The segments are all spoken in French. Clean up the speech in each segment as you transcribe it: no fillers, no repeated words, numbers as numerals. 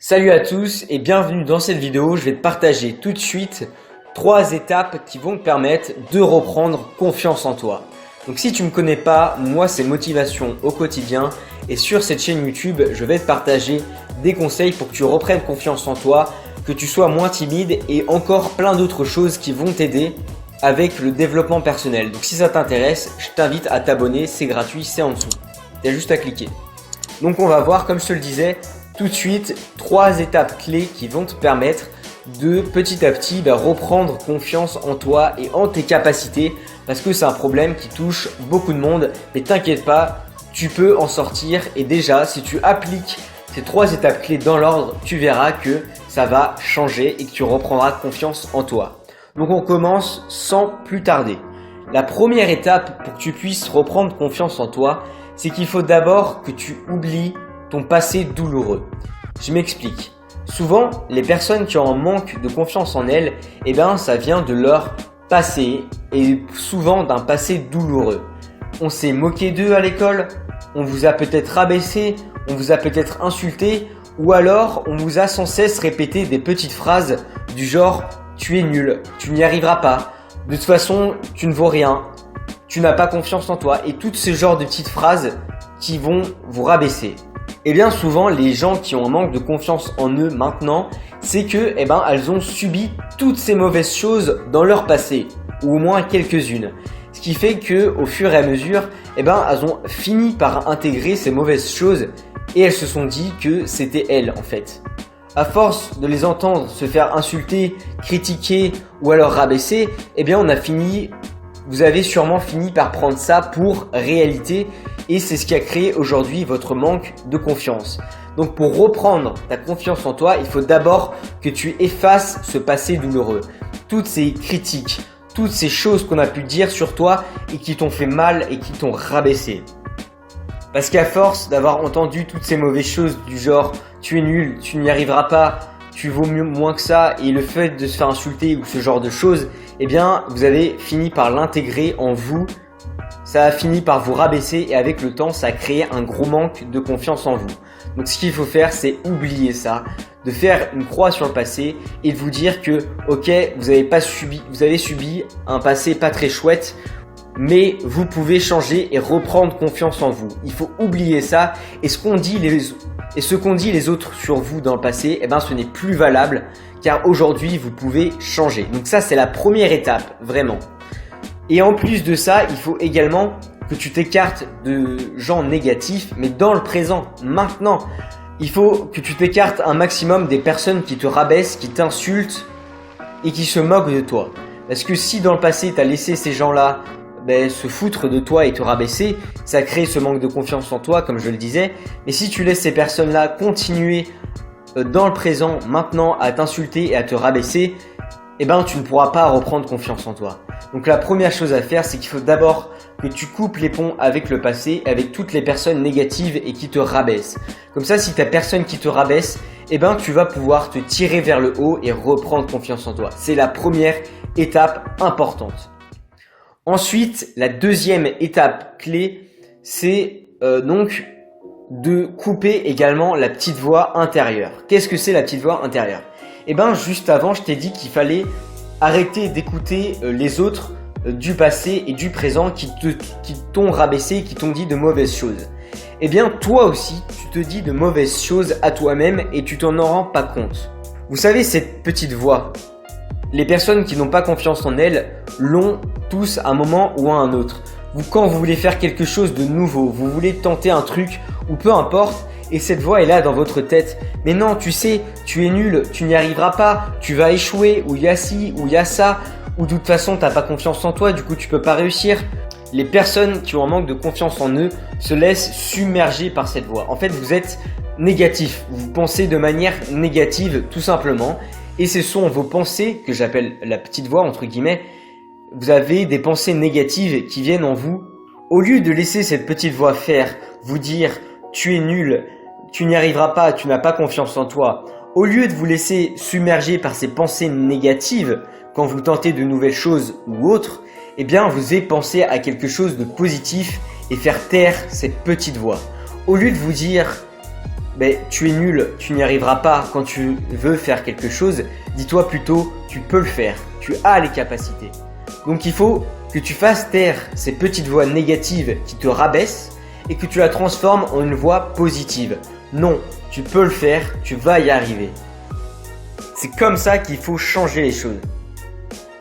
Salut à tous et bienvenue dans cette vidéo. Je vais te partager tout de suite 3 étapes qui vont te permettre de reprendre confiance en toi. Donc si tu me connais pas, moi c'est Motivation au quotidien et sur cette chaîne YouTube, je vais te partager des conseils pour que tu reprennes confiance en toi, que tu sois moins timide et encore plein d'autres choses qui vont t'aider avec le développement personnel. Donc si ça t'intéresse, je t'invite à t'abonner, c'est gratuit, c'est en dessous. Tu as juste à cliquer. Donc on va voir, comme je te le disais, tout de suite 3 étapes clés qui vont te permettre de petit à petit reprendre confiance en toi et en tes capacités, parce que c'est un problème qui touche beaucoup de monde. Mais t'inquiète pas, tu peux en sortir, et déjà si tu appliques ces 3 étapes clés dans l'ordre, tu verras que ça va changer et que tu reprendras confiance en toi. Donc on commence sans plus tarder. La première étape pour que tu puisses reprendre confiance en toi, c'est qu'il faut d'abord que tu oublies ton passé douloureux. Je m'explique. Souvent, les personnes qui ont un manque de confiance en elles, ça vient de leur passé et souvent d'un passé douloureux. On s'est moqué d'eux à l'école, on vous a peut-être rabaissé, on vous a peut-être insulté, ou alors on vous a sans cesse répété des petites phrases du genre « tu es nul, tu n'y arriveras pas, de toute façon tu ne vaux rien, tu n'as pas confiance en toi » et tout ce genre de petites phrases qui vont vous rabaisser. Et bien souvent, les gens qui ont un manque de confiance en eux maintenant, c'est que elles ont subi toutes ces mauvaises choses dans leur passé, ou au moins quelques-unes. Ce qui fait que au fur et à mesure, elles ont fini par intégrer ces mauvaises choses et elles se sont dit que c'était elles en fait. À force de les entendre se faire insulter, critiquer ou alors rabaisser, vous avez sûrement fini par prendre ça pour réalité. Et c'est ce qui a créé aujourd'hui votre manque de confiance. Donc pour reprendre ta confiance en toi, il faut d'abord que tu effaces ce passé douloureux. Toutes ces critiques, toutes ces choses qu'on a pu dire sur toi et qui t'ont fait mal et qui t'ont rabaissé. Parce qu'à force d'avoir entendu toutes ces mauvaises choses du genre « tu es nul, tu n'y arriveras pas, tu vaux moins que ça » et le fait de se faire insulter ou ce genre de choses, vous avez fini par l'intégrer en vous. Ça a fini par vous rabaisser et avec le temps, ça a créé un gros manque de confiance en vous. Donc ce qu'il faut faire, c'est oublier ça, de faire une croix sur le passé et de vous dire que ok, vous avez subi un passé pas très chouette, mais vous pouvez changer et reprendre confiance en vous. Il faut oublier ça et ce qu'ont dit les autres sur vous dans le passé, ce n'est plus valable car aujourd'hui, vous pouvez changer. Donc ça, c'est la première étape, vraiment. Et en plus de ça, il faut également que tu t'écartes de gens négatifs, mais dans le présent, maintenant. Il faut que tu t'écartes un maximum des personnes qui te rabaissent, qui t'insultent et qui se moquent de toi. Parce que si dans le passé, tu as laissé ces gens-là se foutre de toi et te rabaisser, ça crée ce manque de confiance en toi, comme je le disais. Mais si tu laisses ces personnes-là continuer dans le présent, maintenant, à t'insulter et à te rabaisser, tu ne pourras pas reprendre confiance en toi. Donc la première chose à faire, c'est qu'il faut d'abord que tu coupes les ponts avec le passé, avec toutes les personnes négatives et qui te rabaissent. Comme ça, si tu n'as personne qui te rabaisse, tu vas pouvoir te tirer vers le haut et reprendre confiance en toi. C'est la première étape importante. Ensuite, la deuxième étape clé, c'est donc de couper également la petite voix intérieure. Qu'est-ce que c'est la petite voix intérieure ? Juste avant, je t'ai dit qu'il fallait arrêter d'écouter les autres du passé et du présent qui t'ont rabaissé, qui t'ont dit de mauvaises choses. Toi aussi, tu te dis de mauvaises choses à toi-même et tu t'en rends pas compte. Vous savez, cette petite voix, les personnes qui n'ont pas confiance en elles l'ont tous à un moment ou à un autre. Quand vous voulez faire quelque chose de nouveau, vous voulez tenter un truc ou peu importe, et cette voix est là dans votre tête. Mais non, tu sais, tu es nul, tu n'y arriveras pas, tu vas échouer, ou il y a ci, ou il y a ça, ou de toute façon, tu n'as pas confiance en toi, du coup, tu peux pas réussir. Les personnes qui ont un manque de confiance en eux se laissent submerger par cette voix. En fait, vous êtes négatif, vous pensez de manière négative, tout simplement. Et ce sont vos pensées, que j'appelle la petite voix, entre guillemets. Vous avez des pensées négatives qui viennent en vous. Au lieu de laisser cette petite voix faire, vous dire « tu es nul », tu n'y arriveras pas, tu n'as pas confiance en toi. Au lieu de vous laisser submerger par ces pensées négatives quand vous tentez de nouvelles choses ou autres, vous devez penser à quelque chose de positif et faire taire cette petite voix. Au lieu de vous dire tu es nul, tu n'y arriveras pas quand tu veux faire quelque chose. Dis-toi plutôt, tu peux le faire, tu as les capacités. Donc il faut que tu fasses taire ces petites voix négatives qui te rabaissent et que tu la transformes en une voix positive. Non, tu peux le faire, tu vas y arriver. C'est comme ça qu'il faut changer les choses.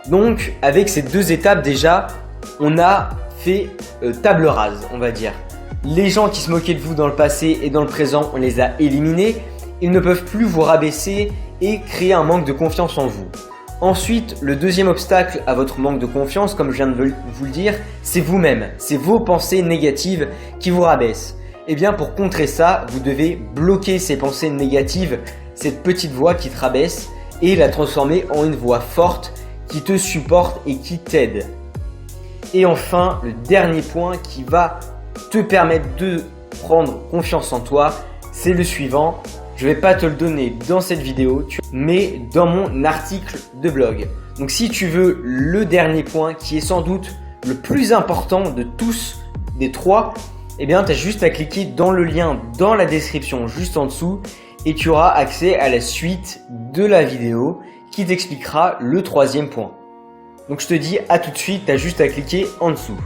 Donc avec ces 2 étapes déjà, on a fait table rase, on va dire. Les gens qui se moquaient de vous dans le passé et dans le présent, on les a éliminés. Ils ne peuvent plus vous rabaisser et créer un manque de confiance en vous. Ensuite, le deuxième obstacle à votre manque de confiance, comme je viens de vous le dire, c'est vous-même. C'est vos pensées négatives qui vous rabaissent. Et bien pour contrer ça, vous devez bloquer ces pensées négatives, cette petite voix qui te rabaisse, et la transformer en une voix forte qui te supporte et qui t'aide. Et enfin, le dernier point qui va te permettre de prendre confiance en toi, c'est le suivant. Je ne vais pas te le donner dans cette vidéo, mais dans mon article de blog. Donc si tu veux le dernier point qui est sans doute le plus important de tous des 3, eh bien tu as juste à cliquer dans le lien dans la description juste en dessous et tu auras accès à la suite de la vidéo qui t'expliquera le 3e point. Donc je te dis à tout de suite, tu as juste à cliquer en dessous.